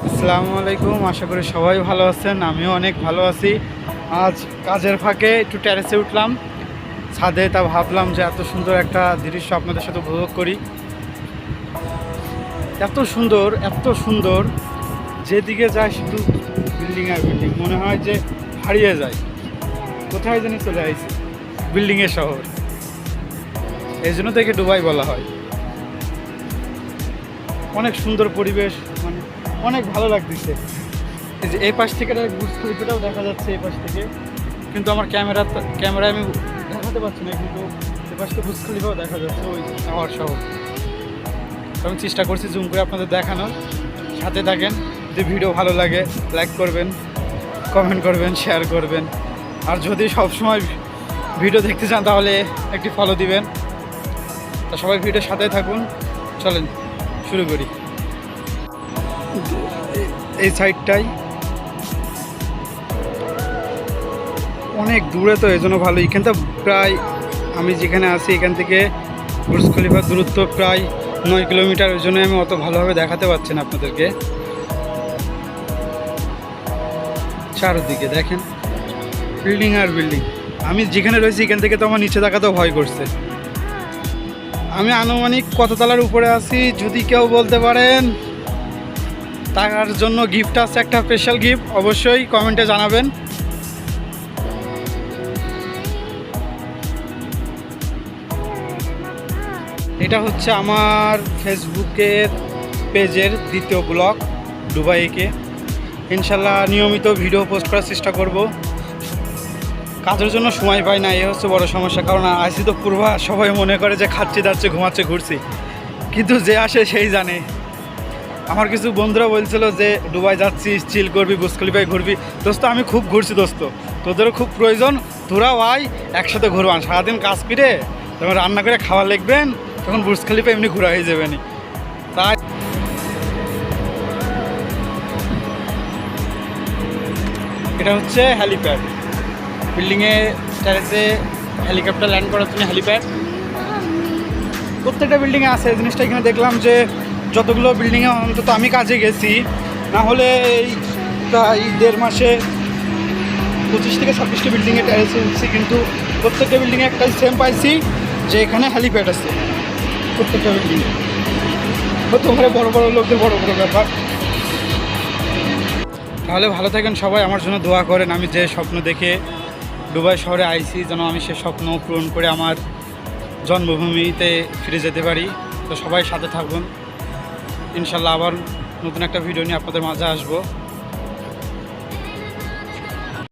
আসসালামু আলাইকুম, আশা করি সবাই ভালো আছেন। আমিও অনেক ভালো আছি। আজ কাজের ফাঁকে একটু টেরেসে উঠলাম ছাদে, তা ভাবলাম যে এত সুন্দর একটা দৃশ্য আপনাদের সাথে উপভোগ করি। এত সুন্দর, এত সুন্দর, যেদিকে যায় শুধু বিল্ডিং আর বিল্ডিং, মনে হয় যে হারিয়ে যায়, কোথায় যেন চলে আসছে, বিল্ডিংয়ের শহর। এই জন্য থেকে দুবাই বলা হয়। অনেক সুন্দর পরিবেশ, মানে অনেক ভালো লাগতেছে। এই যে এই পাশ থেকে বুর্জ খলিফাটাও দেখা যাচ্ছে এই পাশ থেকে, কিন্তু আমার ক্যামেরায় আমি দেখাতে পারছি না, কিন্তু এই পাশ থেকে বুর্জ খলিফাও দেখা যাচ্ছে ওই টাওয়ার সহ। আমি চেষ্টা করছি জুম করে আপনাদের দেখানোর। সাথে থাকেন, যদি ভিডিও ভালো লাগে লাইক করবেন, কমেন্ট করবেন, শেয়ার করবেন। আর যদি সবসময় ভিডিও দেখতে চান তাহলে একটি ফলো দিবেন। তা সবাই ভিডিওর সাথে থাকুন। চলেন শুরু করি। এই সাইডটাই অনেক দূরে, তো এই জন্য ভালো। এখানটা প্রায় আমি যেখানে আছি এখান থেকে বুর্জ খলিফার দূরত্ব প্রায় 9 কিলোমিটার। ওই জন্য আমি অত ভালোভাবে দেখাতে পারছি না আপনাদেরকে। চারদিকে দেখেন বিল্ডিং আর বিল্ডিং। আমি যেখানে রয়েছি এখান থেকে তো আমার নিচে তাকাতেও ভয় করছে। আমি আনুমানিক কত তলার উপরে আছি যদি কেউ বলতে পারেন, তার জন্য গিফট আছে, একটা স্পেশাল গিফট, অবশ্যই কমেন্টে জানাবেন। এটা হচ্ছে আমার ফেসবুকের পেজের দ্বিতীয় ব্লগ, দুবাইকে। ইনশাল্লাহ নিয়মিত ভিডিও পোস্ট করার চেষ্টা করব। কাজের জন্য সময় পাই না, এই হচ্ছে বড় সমস্যা। কারণ আইসি তো পূর্বা, সবাই মনে করে যে খাচ্ছি যাচ্ছে ঘুমাচ্ছে ঘুরছি, কিন্তু যে আসে সেই জানে। আমার কিছু বন্ধুরা বলছিল যে দুবাই যাচ্ছিস, চিল করবি, বুর্জ খলিফায় ঘুরবি। দোস্ত আমি খুব ঘুরছি দোস্ত, তোদেরও খুব প্রয়োজন, তোরাও আয় একসাথে ঘুরবান। সারাদিন কাজ করে তখন রান্না করে খাওয়া লিখবেন, তখন বুর্জ খলিফা এমনি ঘোরা হয়ে যাবে নি। তাই এটা হচ্ছে হেলিপ্যাড। বিল্ডিংয়ে টেরেসে হেলিকপ্টার ল্যান্ড করার জন্য হেলিপ্যাড প্রত্যেকটা বিল্ডিংয়ে আছে। এই জিনিসটা এখানে দেখলাম যে যতগুলো বিল্ডিংয়ে অন্তত আমি কাজে গেছি, না হলে এই প্রায় 1.5 মাসে 25 থেকে 26টা বিল্ডিংয়ে টেরেসে উঠছি, কিন্তু প্রত্যেকটা বিল্ডিংয়ে একটা সেম পাইছি যে এখানে হেলিপ্যাড আছে প্রত্যেকটা বিল্ডিংয়ে। হতে পারে বড় বড় লোকদের বড় বড় ব্যাপার। তাহলে ভালো থাকেন সবাই, আমার জন্য দোয়া করেন। আমি যে স্বপ্ন দেখে দুবাই শহরে আইছি, যেন আমি সে স্বপ্ন পূরণ করে আমার জন্মভূমিতে ফিরে যেতে পারি। তো সবাই সাথে থাকুন। ইনশাল্লাহ আবার নতুন একটা ভিডিও নিয়ে আপনাদের মাঝে আসবো।